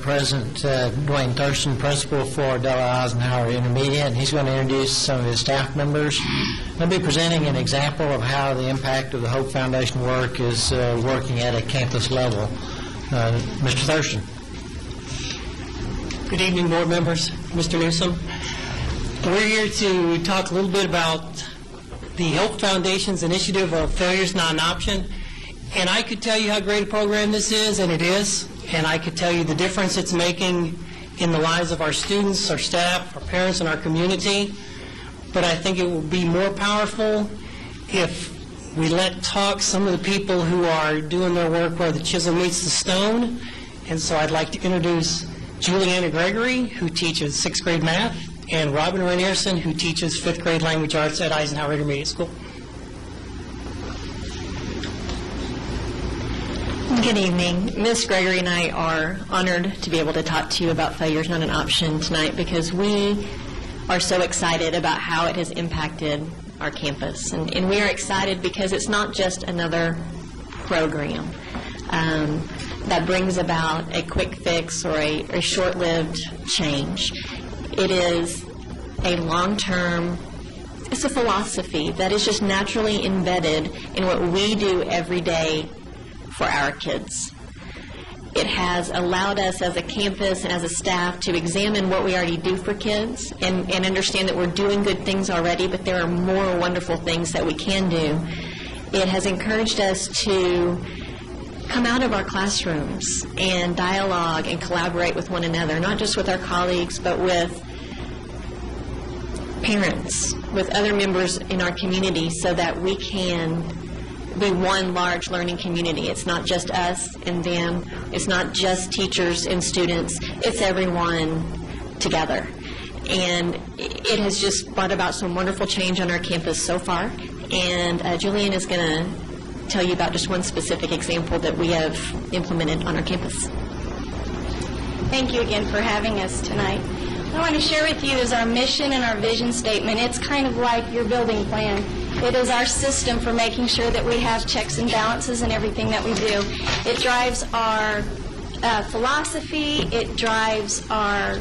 present Dwayne Thurston, principal for Della Eisenhower Intermediate, and he's going to introduce some of his staff members. I'll be presenting an example of how the impact of the Hope Foundation work is working at a campus level. Mr. Thurston. Good evening, board members. Mr. Newsom. We're here to talk a little bit about the Hope Foundation's initiative of Failure's Not an Option. And I could tell you how great a program this is, and it is. And I could tell you the difference it's making in the lives of our students, our staff, our parents, and our community. But I think it will be more powerful if we let talk some of the people who are doing their work where the chisel meets the stone. And so I'd like to introduce Juliana Gregory, who teaches 6th grade math, and Robin Ranierson, who teaches 5th grade language arts at Eisenhower Intermediate School. Good evening. Ms. Gregory and I are honored to be able to talk to you about Failure's Not an Option tonight because we are so excited about how it has impacted our campus. And we are excited because it's not just another program that brings about a quick fix or a short-lived change. It is a long-term, it's a philosophy that is just naturally embedded in what we do every day for our kids. It has allowed us as a campus and as a staff to examine what we already do for kids and understand that we're doing good things already, but there are more wonderful things that we can do. It has encouraged us to come out of our classrooms and dialogue and collaborate with one another, not just with our colleagues, but with parents, with other members in our community so that we can be one large learning community. It's not just us and them. It's not just teachers and students. It's everyone together. And it has just brought about some wonderful change on our campus so far. And Julian is going to tell you about just one specific example that we have implemented on our campus. Thank you again for having us tonight. What I want to share with you is our mission and our vision statement. It's kind of like your building plan. It is our system for making sure that we have checks and balances in everything that we do. It drives our philosophy. It drives our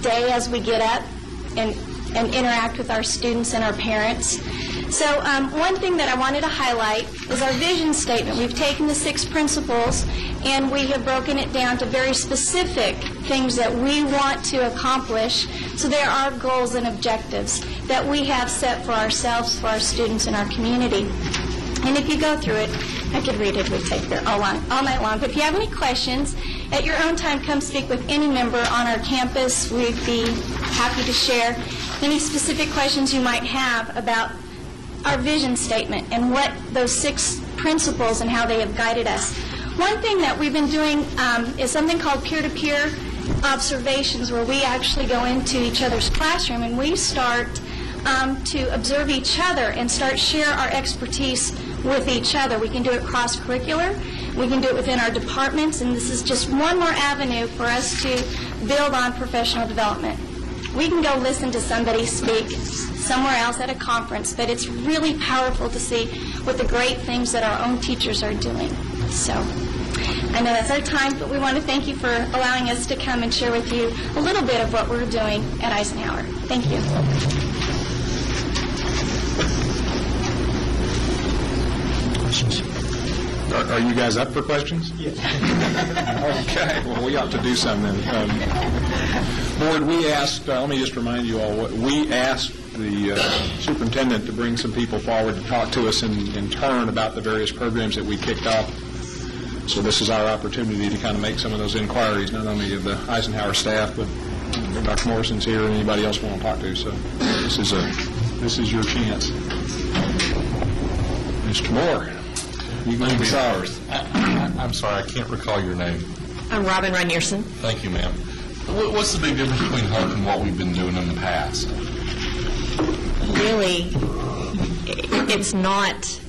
day as we get up and interact with our students and our parents. So one thing that I wanted to highlight is our vision statement. We've taken the 6 principles and we have broken it down to very specific things that we want to accomplish. So there are goals and objectives that we have set for ourselves, for our students, and our community. And if you go through it, I could read it, we'd take there all night long. But if you have any questions, at your own time, come speak with any member on our campus. We'd be happy to share any specific questions you might have about our vision statement and what those 6 principles and how they have guided us. One thing that we've been doing is something called peer-to-peer observations, where we actually go into each other's classroom and we start to observe each other and start share our expertise with each other. We can do it cross-curricular. We can do it within our departments, and this is just one more avenue for us to build on professional development. We can go listen to somebody speak somewhere else at a conference, but it's really powerful to see what the great things that our own teachers are doing. So I know that's our time, but we want to thank you for allowing us to come and share with you a little bit of what we're doing at Eisenhower. Thank you. Questions? Are you guys up for questions? Yes. Okay. Well, we ought to do something then. Board, we asked, let me just remind you all, we asked the superintendent to bring some people forward to talk to us in turn about the various programs that we kicked off. So this is our opportunity to kind of make some of those inquiries, not only of the Eisenhower staff, but Dr. Morrison's here and anybody else we want to talk to. So this is your chance. Mr. Moore, you can be ours. I'm sorry, I can't recall your name. I'm Robin Ranierson. Thank you, ma'am. What's the big difference between Hope and what we've been doing in the past? Really, it's not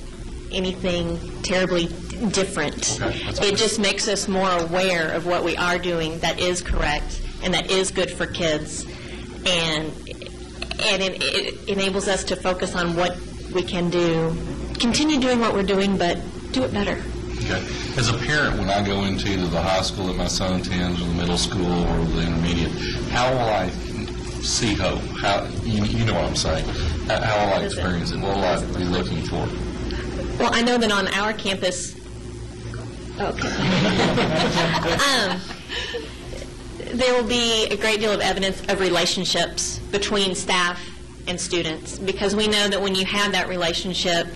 anything terribly different. Okay, it just makes us more aware of what we are doing that is correct and that is good for kids, and it enables us to focus on what we can do, continue doing what we're doing, but do it better. Okay. As a parent, when I go into either the high school that my son attends or the middle school or the intermediate, how will I see hope? How you know what I'm saying? How will I experience it? What will I be looking for? Well, I know that on our campus, there will be a great deal of evidence of relationships between staff and students, because we know that when you have that relationship,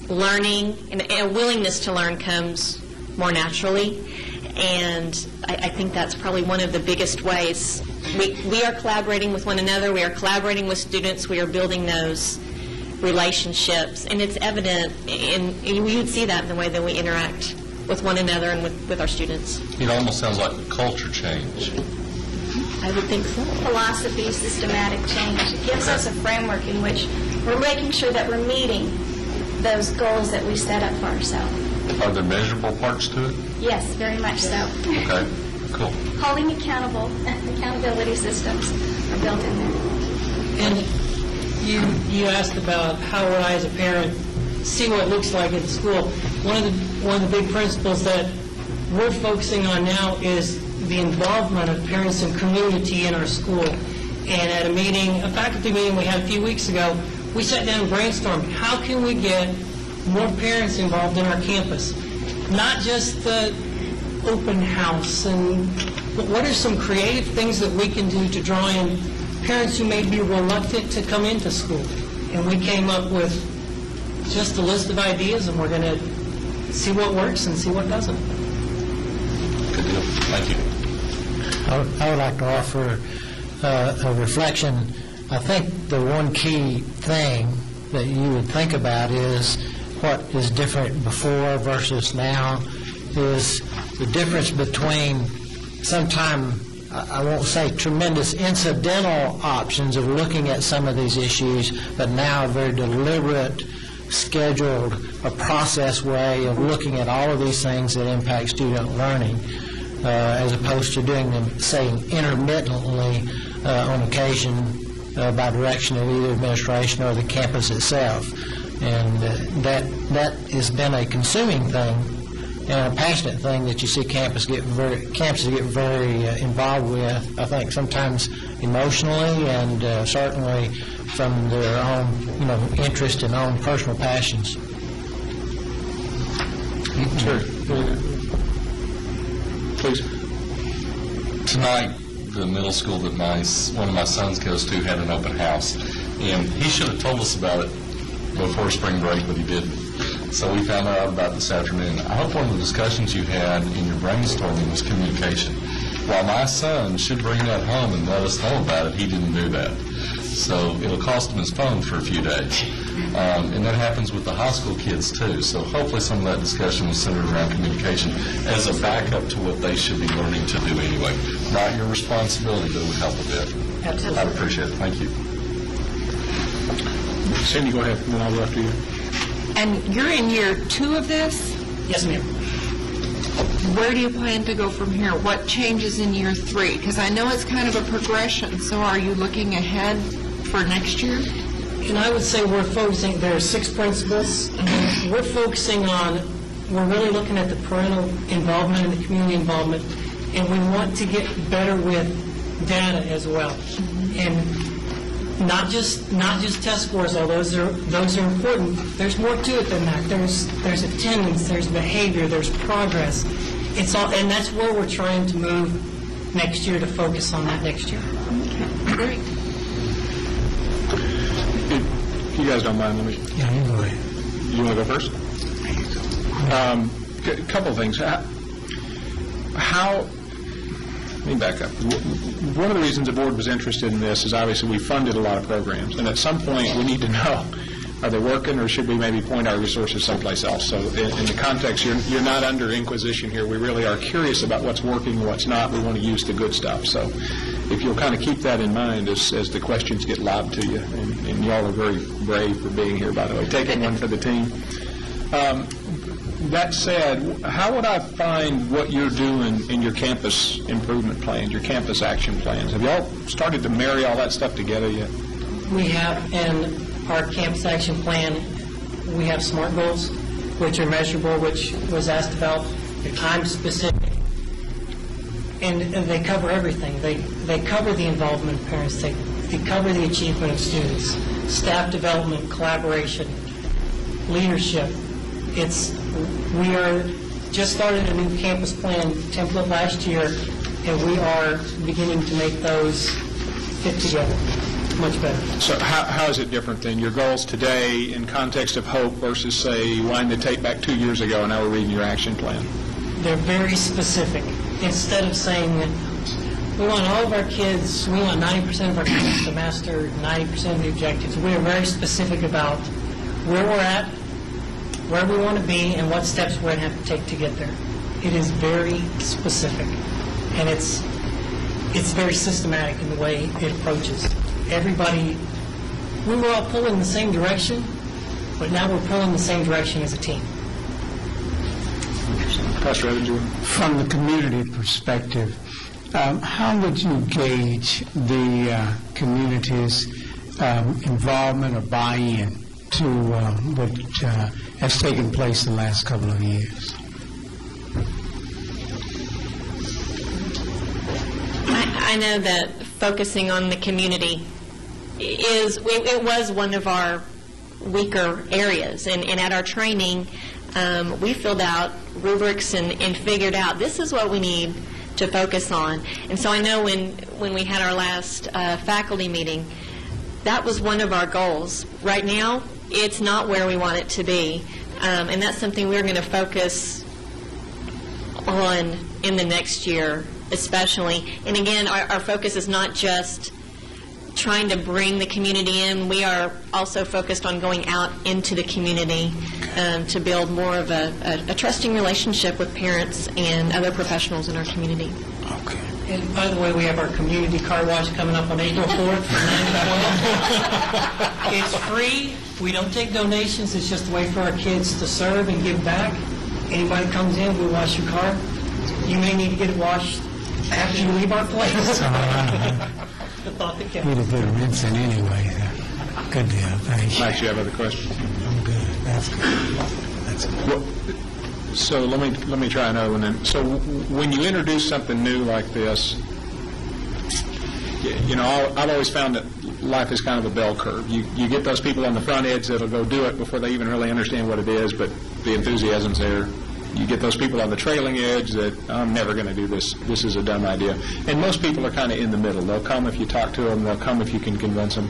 learning and a willingness to learn comes more naturally, and I think that's probably one of the biggest ways. We are collaborating with one another, we are collaborating with students, we are building those relationships, and it's evident, and you would see that in the way that we interact with one another and with our students. It almost sounds like a culture change. I would think so. Philosophy, systematic change. It gives us a framework in which we're making sure that we're meeting those goals that we set up for ourselves. Are there measurable parts to it? Yes, very much so. Okay, cool. Holding accountability systems are built in there. And you asked about how would I, as a parent, see what it looks like at the school. One of the big principles that we're focusing on now is the involvement of parents and community in our school. And at a faculty meeting we had a few weeks ago, we sat down and brainstormed, how can we get more parents involved in our campus? Not just the open house, but what are some creative things that we can do to draw in parents who may be reluctant to come into school? And we came up with just a list of ideas, and we're going to see what works and see what doesn't. Good deal. Thank you. I would like to offer a reflection. I think the one key thing that you would think about is what is different before versus now is the difference between I won't say tremendous incidental options of looking at some of these issues, but now a very deliberate, scheduled, a process way of looking at all of these things that impact student learning, as opposed to doing them, saying, intermittently on occasion by direction of either administration or the campus itself. And that has been a consuming thing and a passionate thing that you see campuses get very involved with, I think sometimes emotionally and certainly from their own interest and own personal passions. Sure. Please. Tonight, the middle school that one of my sons goes to had an open house, and he should have told us about it before spring break, but he didn't. So we found out about it this afternoon. I hope one of the discussions you had in your brainstorming was communication. While my son should bring that home and let us know about it, he didn't do that. So it'll cost him his phone for a few days. And that happens with the high school kids too. So hopefully some of that discussion was centered around communication as a backup to what they should be learning to do anyway. Not your responsibility, but it would help a bit. Absolutely. I appreciate it. Thank you. Cindy, go ahead, and then I'll go after you. And you're in year 2 of this? Yes, ma'am. Where do you plan to go from here? What changes in year 3? Because I know it's kind of a progression, so are you looking ahead for next year? And I would say we're focusing, there are 6 principles. We're really looking at the parental involvement and the community involvement, and we want to get better with data as well. And not just test scores, although those are important. There's more to it than that. There's attendance, there's behavior, there's progress. It's all, and that's where we're trying to move next year, to focus on that next year. Okay, great. If you guys don't mind, let me. Yeah, you go ahead. You want to go first? A couple of things. Let me back up. One of the reasons the board was interested in this is obviously we funded a lot of programs, and at some point we need to know, are they working, or should we maybe point our resources someplace else? So in the context, you're not under inquisition here. We really are curious about what's working and what's not. We want to use the good stuff. So if you'll kind of keep that in mind as the questions get lobbed to you, and y'all are very brave for being here, by the way, taking one for the team. That said, how would I find what you're doing in your campus improvement plans, your campus action plans? Have y'all started to marry all that stuff together yet? We have, in our campus action plan, we have SMART goals, which are measurable, which was asked about, they're time-specific, and they cover everything. They cover the involvement of parents, they cover the achievement of students, staff development, collaboration, leadership. We are just started a new campus plan template last year, and we are beginning to make those fit together much better. So how is it different than your goals today in context of hope versus, say, wanting to take back 2 years ago and now we're reading your action plan? They're very specific. Instead of saying that we want all of our kids, we want 90% of our kids to master 90% of the objectives, we are very specific about where we're at, where we want to be, and what steps we're going to have to take to get there. It is very specific, and it's very systematic in the way it approaches. Everybody, we were all pulling the same direction, but now we're pulling the same direction as a team. Pastor Evans, from the community perspective, how would you gauge the community's involvement or buy-in to what has taken place the last couple of years? I know that focusing on the community it was one of our weaker areas, and at our training we filled out rubrics and figured out this is what we need to focus on. And so I know when we had our last faculty meeting, that was one of our goals. Right now, it's not where we want it to be, and that's something we're going to focus on in the next year especially. And again, our focus is not just trying to bring the community in. We are also focused on going out into the community to build more of a trusting relationship with parents and other professionals in our community. Okay. And by the way, we have our community car wash coming up on April 4th from 9 to 12. It's free. We don't take donations. It's just a way for our kids to serve and give back. Anybody comes in, we'll wash your car. You may need to get it washed after you leave our place. The thought that counts. Need a good rinsing anyway. Good deal. Thank you. Max, you have other questions? I'm good. That's good. That's good. Well, so let me try another one then. So when you introduce something new like this, you know, I've always found that life is kind of a bell curve. You get those people on the front edge that'll go do it before they even really understand what it is, but the enthusiasm's there. You get those people on the trailing edge that, I'm never going to do this. This is a dumb idea. And most people are kind of in the middle. They'll come if you talk to them. They'll come if you can convince them.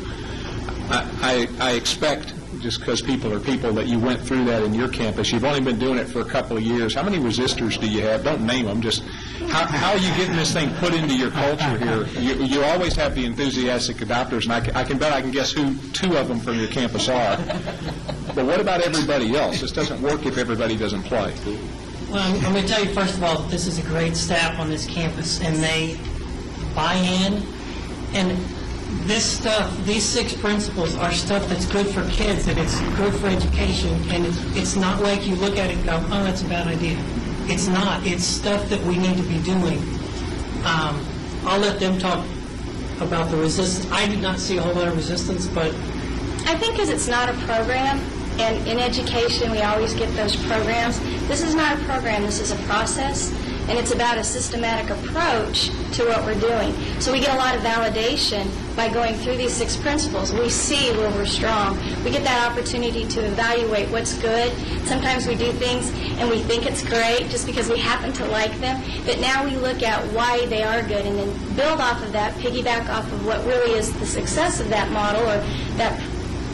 I expect, just because people are people, that you went through that in your campus. You've only been doing it for a couple of years. How many resistors do you have? Don't name them. Just how are you getting this thing put into your culture here? You always have the enthusiastic adopters, and I can bet I can guess who 2 of them from your campus are. But what about everybody else? This doesn't work if everybody doesn't play. Well, I'm going to tell you, first of all, this is a great staff on this campus, and they buy in. And this stuff, these 6 principles are stuff that's good for kids, and it's good for education, and it's not like you look at it and go, oh, that's a bad idea. It's not. It's stuff that we need to be doing. I'll let them talk about the resistance. I did not see a whole lot of resistance, but I think because it's not a program, and in education we always get those programs. This is not a program, this is a process, and it's about a systematic approach to what we're doing. So we get a lot of validation by going through these 6 principles. We see where we're strong. We get that opportunity to evaluate what's good. Sometimes we do things and we think it's great just because we happen to like them, but now we look at why they are good and then build off of that, piggyback off of what really is the success of that model, or that,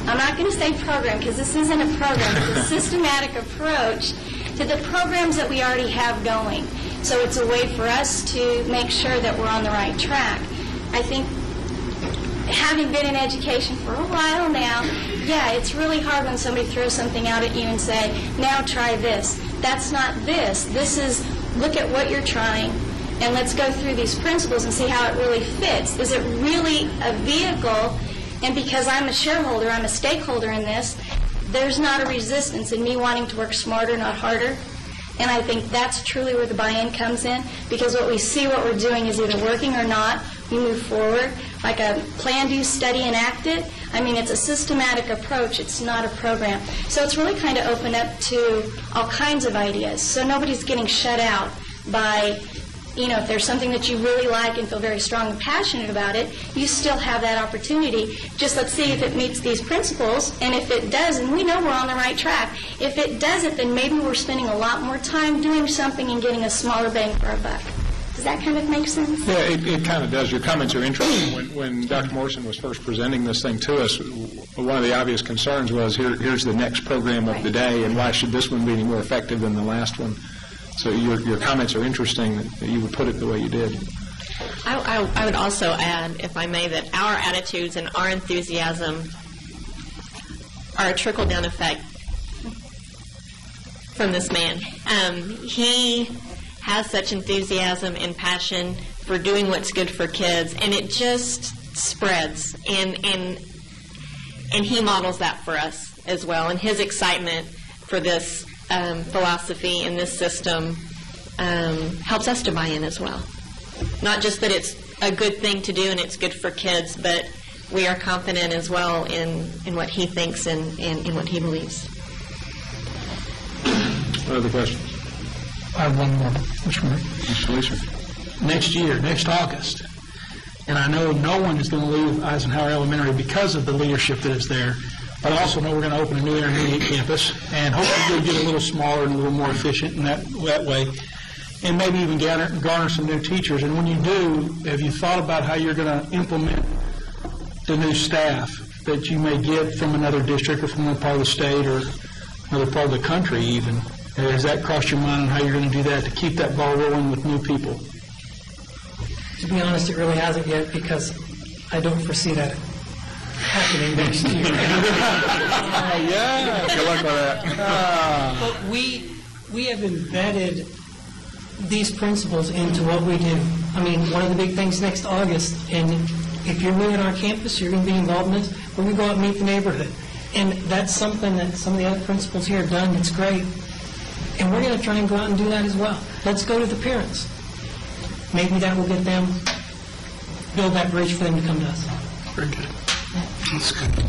I'm not going to say program because this isn't a program, it's a systematic approach to the programs that we already have going. So it's a way for us to make sure that we're on the right track. I think having been in education for a while now, yeah, it's really hard when somebody throws something out at you and say, now try this. That's not this. This is, look at what you're trying, and let's go through these principles and see how it really fits. Is it really a vehicle? And because I'm a shareholder, I'm a stakeholder in this, there's not a resistance in me wanting to work smarter, not harder. And I think that's truly where the buy-in comes in, because what we see what we're doing is either working or not, you move forward, like a plan, do, study, and act it. I mean, it's a systematic approach. It's not a program. So it's really kind of opened up to all kinds of ideas. So nobody's getting shut out by, if there's something that you really like and feel very strong and passionate about it, you still have that opportunity. Just let's see if it meets these principles, and if it doesn't, we know we're on the right track. If it doesn't, then maybe we're spending a lot more time doing something and getting a smaller bang for our buck. Does that kind of make sense? Yeah, it kind of does. Your comments are interesting. When Dr. Morrison was first presenting this thing to us, one of the obvious concerns was, here's the next program of the day, and why should this one be any more effective than the last one? So your comments are interesting that you would put it the way you did. I would also add, if I may, that our attitudes and our enthusiasm are a trickle-down effect from this man. He has such enthusiasm and passion for doing what's good for kids, and it just spreads. And he models that for us as well. And his excitement for this philosophy and this system helps us to buy in as well. Not just that it's a good thing to do and it's good for kids, but we are confident as well in what he thinks and in what he believes. What other questions? I have one more, Mr. Mayor. Mr. Next year, next August, and I know no one is going to leave Eisenhower Elementary because of the leadership that is there, but I also know we're going to open a new intermediate campus, and hopefully we'll get a little smaller and a little more efficient in that way, and maybe even garner some new teachers. And when you do, have you thought about how you're going to implement the new staff that you may get from another district or from another part of the state or another part of the country even? Has that crossed your mind on how you're going to do that to keep that ball rolling with new people? To be honest, it really hasn't yet, because I don't foresee that happening next year. Yeah, good luck with that. But we have embedded these principles into what we do. I mean, one of the big things next August, and if you're new at our campus, you're going to be involved in this, we're going to go out and meet the neighborhood. And that's something that some of the other principals here have done that's great. And we're going to try and go out and do that as well. Let's go to the parents. Maybe that will get them, build that bridge for them to come to us. Very good. That's good.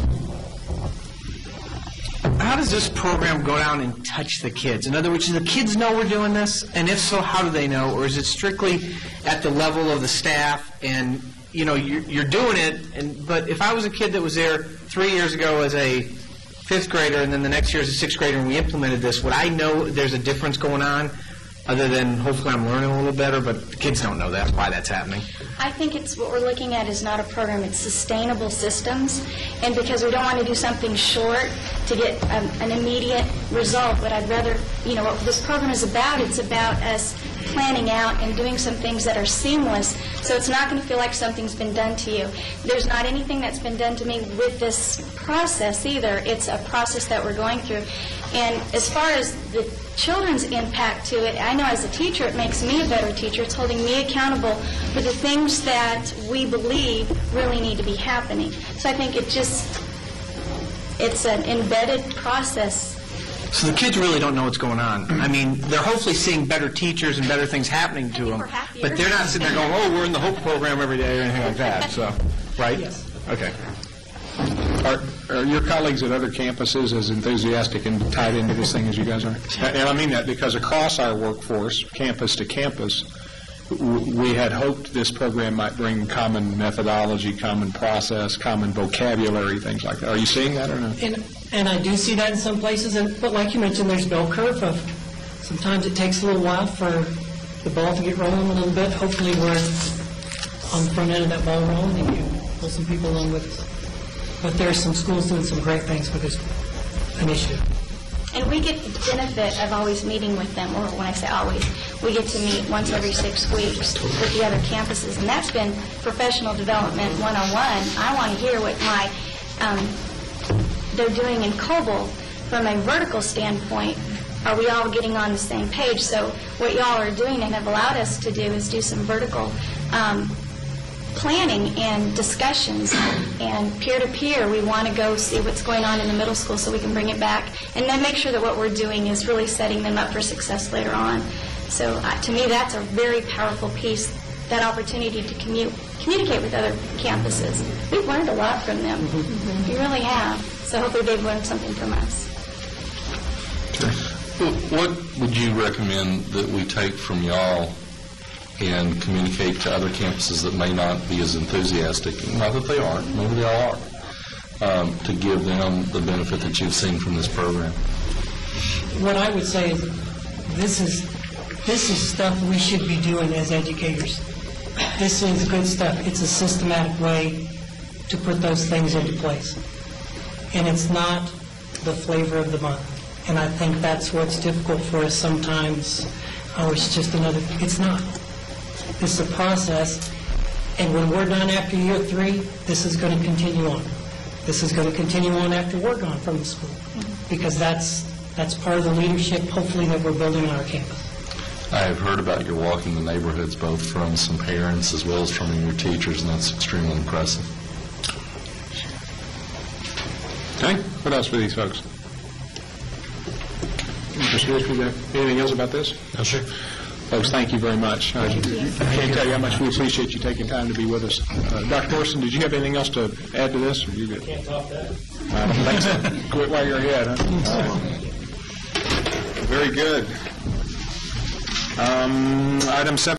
How does this program go down and touch the kids? In other words, do the kids know we're doing this? And if so, how do they know? Or is it strictly at the level of the staff and, you're doing it, but if I was a kid that was there 3 years ago as a fifth grader and then the next year as a sixth grader and we implemented this, would I know there's a difference going on other than hopefully I'm learning a little better, but the kids don't know that, why that's happening? I think it's what we're looking at is not a program, it's sustainable systems. And because we don't want to do something short to get an immediate result, but I'd rather, what this program is about, it's about us planning out and doing some things that are seamless, so it's not going to feel like something's been done to you. There's not anything that's been done to me with this process either. It's a process that we're going through. And as far as the children's impact to it, I know as a teacher it makes me a better teacher. It's holding me accountable for the things that we believe really need to be happening. So I think it's an embedded process. So the kids really don't know what's going on. I mean, they're hopefully seeing better teachers and better things happening to them, but they're not sitting there going, oh, we're in the HOPE program every day or anything like that. So, right? Yes. Okay. Are your colleagues at other campuses as enthusiastic and tied into this thing as you guys are? And I mean that because across our workforce, campus to campus, we had hoped this program might bring common methodology, common process, common vocabulary, things like that. Are you seeing that or not? And I do see that in some places, but like you mentioned, there's bell curve of sometimes it takes a little while for the ball to get rolling a little bit. Hopefully we're on the front end of that ball rolling and you pull some people along with us. But there's some schools doing some great things with this initiative. And we get the benefit of always meeting with them, or when I say always, we get to meet once every 6 weeks with the other campuses, and that's been professional development 101. I want to hear what they're doing in COBOL from a vertical standpoint. Are we all getting on the same page? So what y'all are doing and have allowed us to do is do some vertical planning and discussions and peer-to-peer. We want to go see what's going on in the middle school so we can bring it back and then make sure that what we're doing is really setting them up for success later on. So to me, that's a very powerful piece that opportunity to communicate with other campuses. We've learned a lot from them. We really have. So hopefully they've learned something from us. What would you recommend that we take from y'all and communicate to other campuses that may not be as enthusiastic, not that they aren't, maybe they all are, to give them the benefit that you've seen from this program? What I would say is this is stuff we should be doing as educators. This is good stuff. It's a systematic way to put those things into place. And it's not the flavor of the month. And I think that's what's difficult for us sometimes. Oh, it's just another, it's not. It's a process. And when we're done after year 3, this is going to continue on. This is going to continue on after we're gone from the school. Because that's part of the leadership, hopefully, that we're building on our campus. I have heard about your walking the neighborhoods, both from some parents as well as from your teachers, and that's extremely impressive. Okay, what else for these folks? Mr. Smith, you got anything else about this? No, sir. Folks, thank you very much. I can't tell you how much we appreciate you taking time to be with us. Dr. Morrison, did you have anything else to add to this, or you good? Can't top that. I don't think so. Quit while you're ahead, huh? All right. Very good. Item 7.